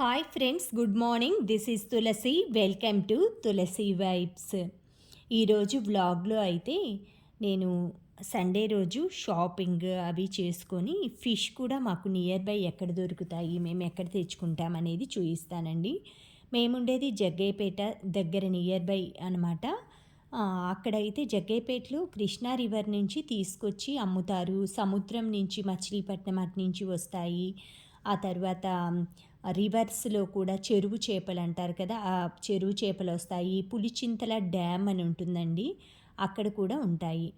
Hi friends, good morning. This is Tulasi. Welcome to Tulasi vibes. ఈరోజు వ్లాగ్లో అయితే నేను సండే రోజు షాపింగ్ అవి చేసుకొని ఫిష్ కూడా మాకు నియర్ బై ఎక్కడ దొరుకుతాయి, మేము ఎక్కడ తెచ్చుకుంటాం అనేది చూపిస్తానండి. మేముండేది జగ్గయ్యపేట దగ్గర నియర్ బై అనమాట. అక్కడైతే జగ్గయ్యపేటలో కృష్ణా రివర్ నుంచి తీసుకొచ్చి అమ్ముతారు. సముద్రం నుంచి మచిలీపట్నం అటు నుంచి వస్తాయి. ఆ తర్వాత రివర్స్లో కూడా చెరువు చేపలు అంటారు కదా, ఆ చెరువు చేపలు వస్తాయి. పులిచింతల డ్యామ్ అని ఉంటుందండి, అక్కడ కూడా ఉంటాయి.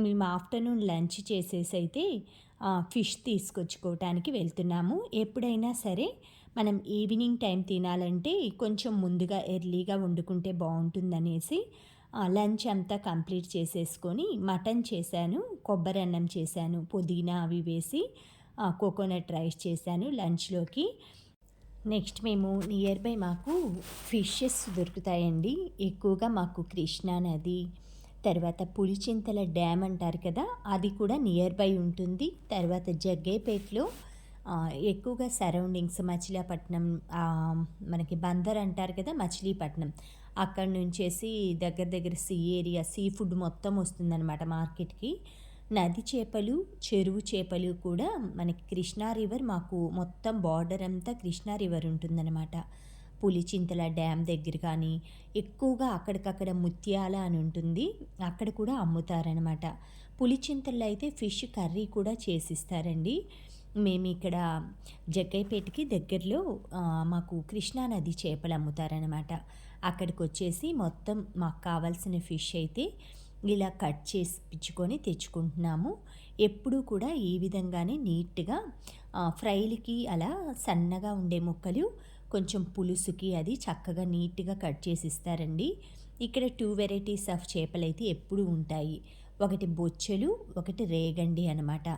మేము ఆఫ్టర్నూన్ లంచ్ చేసేసి అయితే ఫిష్ తీసుకొచ్చుకోవటానికి వెళ్తున్నాము. ఎప్పుడైనా సరే మనం ఈవినింగ్ టైం తినాలంటే కొంచెం ముందుగా ఎర్లీగా వండుకుంటే బాగుంటుందనేసి లంచ్ అంతా కంప్లీట్ చేసేసుకొని మటన్ చేశాను, కొబ్బరి అన్నం చేశాను, పుదీనా అవి వేసి కోకోనట్ రైస్ చేశాను లంచ్లోకి. నెక్స్ట్ మేము నియర్ బై మాకు ఫిషెస్ దొరుకుతాయండి ఎక్కువగా. మాకు కృష్ణా నది, తర్వాత పులిచింతల డ్యామ్ అంటారు కదా, అది కూడా నియర్ బై ఉంటుంది. తర్వాత జగ్గయ్యపేటలో ఎక్కువగా సరౌండింగ్స్ మచిలీపట్నం, మనకి బందర్ అంటారు కదా, మచిలీపట్నం, అక్కడ నుంచేసి దగ్గర దగ్గర సీ ఏరియా, సీ ఫుడ్ మొత్తం వస్తుందన్నమాట మార్కెట్కి. నది చేపలు, చెరువు చేపలు కూడా మనకి కృష్ణా రివర్, మాకు మొత్తం బార్డర్ అంతా కృష్ణా రివర్ ఉంటుందన్నమాట. పులిచింతల డ్యామ్ దగ్గర కానీ ఎక్కువగా అక్కడికక్కడ ముత్యాల అని ఉంటుంది, అక్కడ కూడా అమ్ముతారనమాట. పులిచింతల్లో అయితే ఫిష్ కర్రీ కూడా చేసిస్తారండి. మేము ఇక్కడ జగ్గయ్యపేటకి దగ్గరలో మాకు కృష్ణా నది చేపలు అమ్ముతారనమాట. అక్కడికి వచ్చేసి మొత్తం మాకు కావాల్సిన ఫిష్ అయితే ఇలా కట్ చేసి పిచ్చుకొని తెచ్చుకుంటున్నాము. ఎప్పుడూ కూడా ఈ విధంగానే నీట్గా ఫ్రైలకి అలా సన్నగా ఉండే ముక్కలు, కొంచెం పులుసుకి అది చక్కగా నీట్గా కట్ చేసి ఇస్తారండి. ఇక్కడ 2 వెరైటీస్ ఆఫ్ చేపలు అయితే ఎప్పుడూ ఉంటాయి. ఒకటి బొచ్చెలు, ఒకటి రేగండి అనమాట.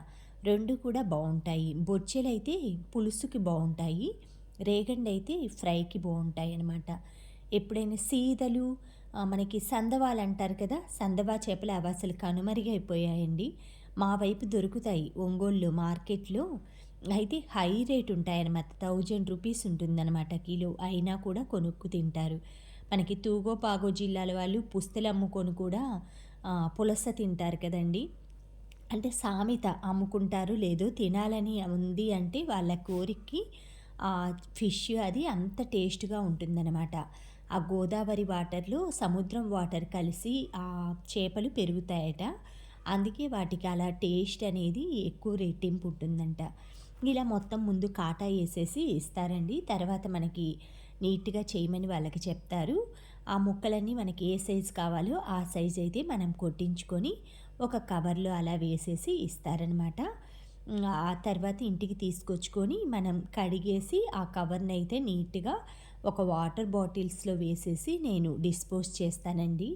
రెండు కూడా బాగుంటాయి. బొచ్చెలు అయితే పులుసుకి బాగుంటాయి, రేగండి అయితే ఫ్రైకి బాగుంటాయి అనమాట. ఎప్పుడైనా సీదలు, మనకి సందవాలు అంటారు కదా, సందవా చేపలు అవి అసలు కనుమరుగైపోయాయండి. మా వైపు దొరుకుతాయి ఒంగోలు మార్కెట్లో, అయితే హై రేట్ ఉంటాయన్నమాట. 1000 రూపీస్ ఉంటుందన్నమాట కిలో. అయినా కూడా కొనుక్కు తింటారు. మనకి తూగోపాగో జిల్లాల వాళ్ళు పుస్తలు అమ్ముకొని కూడా పులస తింటారు కదండి. అంటే సామెత, అమ్ముకుంటారు లేదో తినాలని ఉంది అంటే వాళ్ళ కోరికకి ఫిష్ అది అంత టేస్ట్గా ఉంటుందన్నమాట. ఆ గోదావరి వాటర్లో సముద్రం వాటర్ కలిసి ఆ చేపలు పెరుగుతాయట, అందుకే వాటికి అలా టేస్ట్ అనేది ఎక్కువ రెట్టింపు ఉంటుందంట. ఇలా మొత్తం ముందు కాటా వేసేసి ఇస్తారండి. తర్వాత మనకి నీట్గా చేయమని వాళ్ళకి చెప్తారు. ఆ ముక్కలన్నీ మనకి ఏ సైజు కావాలో ఆ సైజు అయితే మనం కొట్టించుకొని ఒక కవర్లో అలా వేసేసి ఇస్తారనమాట. ఆ తర్వాత ఇంటికి తీసుకొచ్చుకొని మనం కడిగేసి ఆ కవర్ని అయితే నీట్గా ఒక వాటర్ బాటిల్స్లో వేసేసి నేను డిస్పోజ్ చేస్తానండి.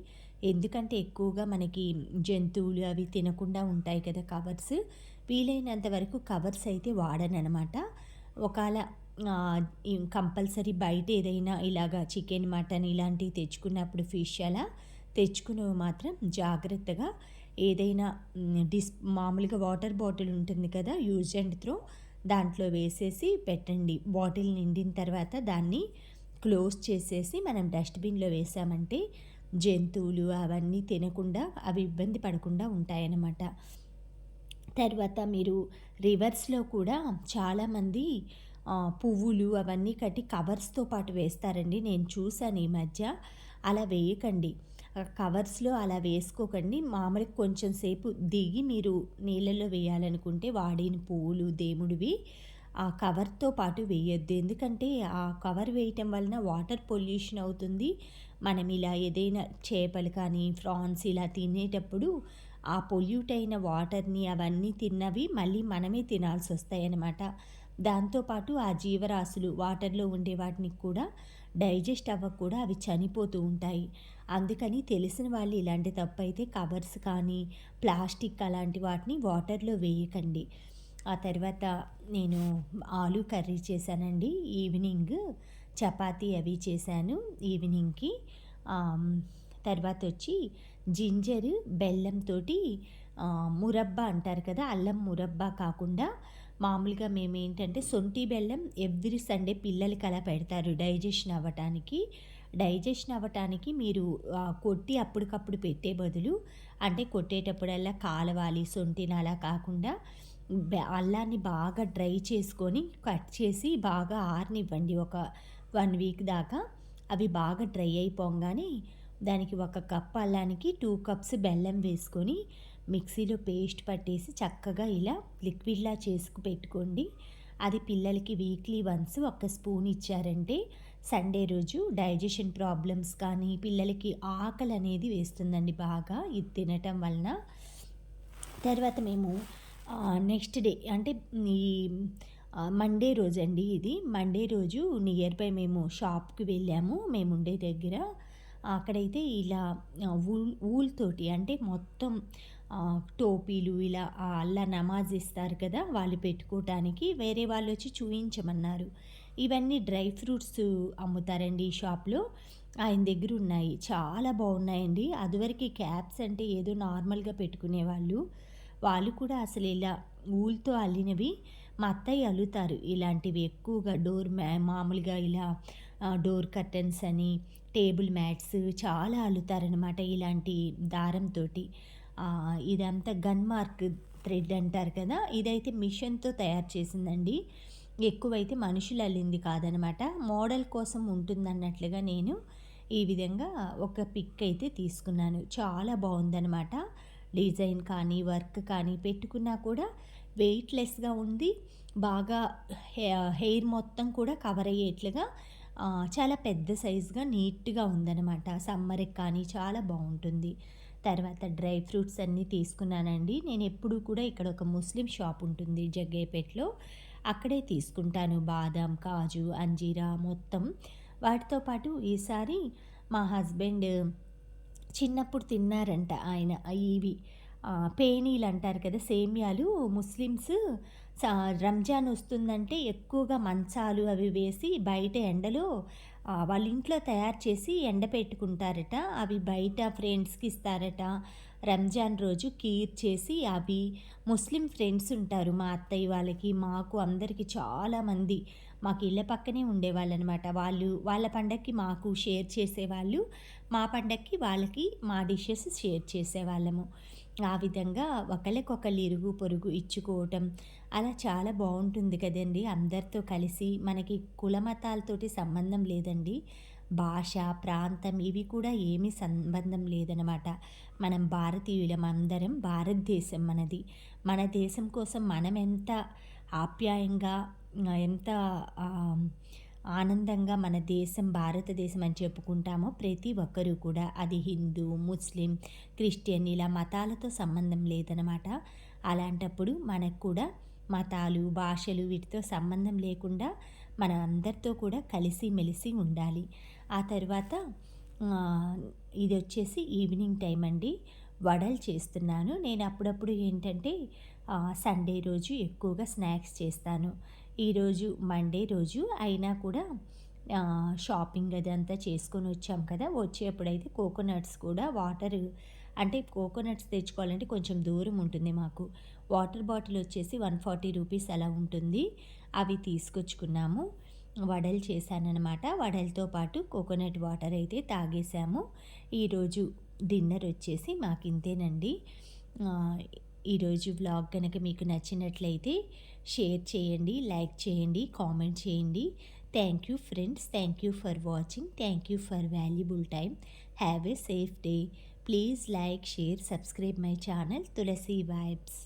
ఎందుకంటే ఎక్కువగా మనకి జంతువులు అవి తినకుండా ఉంటాయి కదా కవర్స్. వీలైనంత వరకు కవర్స్ అయితే వాడననమాట. ఒకవేళ కంపల్సరీ బయట ఏదైనా ఇలాగా చికెన్, మటన్ ఇలాంటివి తెచ్చుకున్నప్పుడు ఫిష్ అలా తెచ్చుకునేవి మాత్రం జాగ్రత్తగా ఏదైనా మామూలుగా వాటర్ బాటిల్ ఉంటుంది కదా, యూజ్ అండ్ త్రో, దాంట్లో వేసేసి పెట్టండి. బాటిల్ నిండిన తర్వాత దాన్ని క్లోజ్ చేసేసి మనం డస్ట్బిన్లో వేసామంటే జంతువులు అవన్నీ తినకుండా అవి ఇబ్బంది పడకుండా ఉంటాయన్నమాట. తర్వాత మీరు రివర్స్లో కూడా చాలామంది పువ్వులు అవన్నీ కట్టి కవర్స్తో పాటు వేస్తారండి. నేను చూశాను ఈ మధ్య. అలా వేయకండి, కవర్స్లో అలా వేసుకోకండి. మామూలుగా కొంచెం సేపు దిగి మీరు నీళ్ళల్లో వేయాలనుకుంటే వాడిన పువ్వులు దేవుడివి ఆ కవర్తో పాటు వేయొద్దు. ఎందుకంటే ఆ కవర్ వేయటం వలన వాటర్ పొల్యూషన్ అవుతుంది. మనం ఇలా ఏదైనా చేపలు కానీ ఫ్రాన్స్ ఇలా తినేటప్పుడు ఆ పొల్యూట్ అయిన వాటర్ని అవన్నీ తిన్నవి మళ్ళీ మనమే తినాల్సి వస్తాయన్నమాట. దాంతోపాటు ఆ జీవరాశులు వాటర్లో ఉండే వాటిని కూడా డైజెస్ట్ అవ్వక అవి చనిపోతూ ఉంటాయి. అందుకని తెలిసిన వాళ్ళు ఇలాంటి తప్పు అయితే కవర్స్ కానీ ప్లాస్టిక్ అలాంటి వాటిని వాటర్లో వేయకండి. ఆ తర్వాత నేను ఆలు కర్రీ చేశానండి. ఈవినింగ్ చపాతీ అవి చేశాను ఈవినింగ్కి. తర్వాత వచ్చి జింజర్ బెల్లంతో మురబ్బా అంటారు కదా, అల్లం మురబ్బా కాకుండా మామూలుగా మేమేంటంటే శొంఠి బెల్లం ఎవ్రీ సండే పిల్లలకి అలా పెడతారు డైజెషన్ అవ్వటానికి. డైజెషన్ అవ్వటానికి మీరు కొట్టి అప్పటికప్పుడు పెట్టే బదులు అంటే కొట్టేటప్పుడల్లా కాలవాలి శొంఠిని అలా కాకుండా అల్లాన్ని బాగా డ్రై చేసుకొని కట్ చేసి బాగా ఆరనివ్వండి ఒక 1 వీక్ దాకా. అవి బాగా డ్రై అయిపోంగానే దానికి 1 కప్ అల్లానికి 2 కప్స్ బెల్లం వేసుకొని మిక్సీలో పేస్ట్ పట్టేసి చక్కగా ఇలా లిక్విడ్‌లా చేసుకు పెట్టుకోండి. అది పిల్లలకి వీక్లీ వన్స్ ఒక స్పూన్ ఇచ్చారంటే సండే రోజు డైజెషన్ ప్రాబ్లమ్స్ కానీ పిల్లలకి ఆకలి అనేది వేస్తుందండి బాగా ఇది తినటం వలన. తర్వాత మేము నెక్స్ట్ డే అంటే ఈ మండే రోజండి ఇది. మండే రోజు నియర్ బై మేము షాప్‌కి వెళ్ళాము మేముండే దగ్గర. అక్కడైతే ఇలా వూల్ తోటి అంటే మొత్తం టోపీలు ఇలా అల్లా నమాజ్ ఇస్తారు కదా! వాళ్ళు పెట్టుకోవటానికి వేరే వాళ్ళొచ్చి చూయించమన్నారు. ఇవన్నీ డ్రై ఫ్రూట్స్ అమ్ముతారండి ఈ షాప్‌లో. ఆయన దగ్గరున్నాయి. చాలా బాగున్నాయండి. అదివరకి క్యాప్స్ అంటే ఏదో నార్మల్‌గా పెట్టుకునేవాళ్ళు. వాళ్ళు కూడా అసలు ఇలా వూల్‌తో అల్లినవి మా అత్తయ్య అల్లుతారు. ఇలాంటివి ఎక్కువగా మామూలుగా ఇలా డోర్ కర్టెన్స్ అని, టేబుల్ మ్యాట్స్ చాలా అల్లుతారనమాట ఇలాంటి దారంతోటి. ఇదంతా గన్ మార్క్ థ్రెడ్ అంటారు కదా! ఇదైతే మిషన్‌తో తయారు చేసిందండి. ఎక్కువైతే మనుషులు అల్లింది కాదనమాట. మోడల్ కోసం ఉంటుందన్నట్లుగా నేను ఈ విధంగా ఒక పిక్ అయితే తీసుకున్నాను. చాలా బావుందనమాట. డిజైన్ కానీ, వర్క్ కానీ పెట్టుకున్నా కూడా వెయిట్‌లెస్‌గా ఉంది. బాగా హెయిర్ మొత్తం కూడా కవర్ అయ్యేట్లుగా చాలా పెద్ద సైజుగా నీట్‌గా ఉందనమాట. సమ్మర్‌కి కానీ చాలా బావుంటుంది. తర్వాత డ్రై ఫ్రూట్స్ అన్నీ తీసుకున్నానండి. నేనెప్పుడూ కూడా ఇక్కడ ఒక ముస్లిం షాప్ ఉంటుంది జగ్గయ్యపేటలో. అక్కడే తీసుకుంటాను బాదాం, కాజు, అంజీరా మొత్తం. వాటితో పాటు ఈసారి మా హస్బెండ్ చిన్నప్పుడు తిన్నారంట ఆయన ఇవి పేనీలు అంటారు కదా! సేమ్యాలు ముస్లిమ్స్ రంజాన్ వస్తుందంటే ఎక్కువగా మంచాలు అవి వేసి బయట ఎండలో వాళ్ళ ఇంట్లో తయారు చేసి ఎండపెట్టుకుంటారట. అవి బయట ఫ్రెండ్స్‌కి ఇస్తారట. రంజాన్ రోజు ఖీర్ చేసి అవి ముస్లిం ఫ్రెండ్స్ ఉంటారు. మా అత్తయ్య వాళ్ళకి, మాకు అందరికి చాలామంది మాకు ఇళ్ళ పక్కనే ఉండేవాళ్ళనమాట. వాళ్ళు వాళ్ళ పండగకి మాకు షేర్ చేసేవాళ్ళు. మా పండగకి వాళ్ళకి మా డిషెస్ షేర్ చేసేవాళ్ళము. ఆ విధంగా ఒకళ్ళకొకళ్ళు ఇరుగు పొరుగు ఇచ్చుకోవటం అలా చాలా బావుంటుంది కదండీ! అందరితో కలిసి మనకి కుల మతాలతోటి సంబంధం లేదండి. భాష, ప్రాంతం ఇవి కూడా ఏమీ సంబంధం లేదనమాట. మనం భారతీయులం అందరం. భారతదేశం మనది. మన దేశం కోసం మనం ఎంత ఆప్యాయంగా ఎంత ఆనందంగా మన దేశం భారతదేశం అని చెప్పుకుంటామో ప్రతి ఒక్కరూ కూడా అది హిందూ, ముస్లిం, క్రిస్టియన్ ఇలా మతాలతో సంబంధం లేదనమాట. అలాంటప్పుడు మనకు కూడా మతాలు, భాషలు వీటితో సంబంధం లేకుండా మన అందరితో కూడా కలిసిమెలిసి ఉండాలి. ఆ తర్వాత ఇదొచ్చేసి ఈవినింగ్ టైం అండి. వడలు చేస్తున్నాను. నేను అప్పుడప్పుడు ఏంటంటే సండే రోజు ఎక్కువగా స్నాక్స్ చేస్తాను. ఈరోజు మండే రోజు అయినా కూడా షాపింగ్ అదంతా చేసుకొని వచ్చాం కదా! వచ్చేప్పుడైతే కోకోనట్స్ కూడా అంటే కోకోనట్స్ తెచ్చుకోవాలంటే కొంచెం దూరం ఉంటుంది మాకు. వాటర్ బాటిల్ వచ్చేసి 140 రూపీస్ అలా ఉంటుంది. అవి తీసుకొచ్చుకున్నాము. వడలు చేశాననమాట. వడలతో పాటు కోకోనట్ వాటర్ అయితే తాగేసాము. ఈరోజు డిన్నర్ వచ్చేసి మాకింతేనండి. ఈరోజు వ్లాగ్ గనక మీకు నచ్చినట్లయితే షేర్ చేయండి, లైక్ చేయండి, కామెంట్ చేయండి. Thank you friends. Thank you for watching. Thank you for valuable time. Have a safe day. Please like, share, subscribe my channel Tulasi vibes.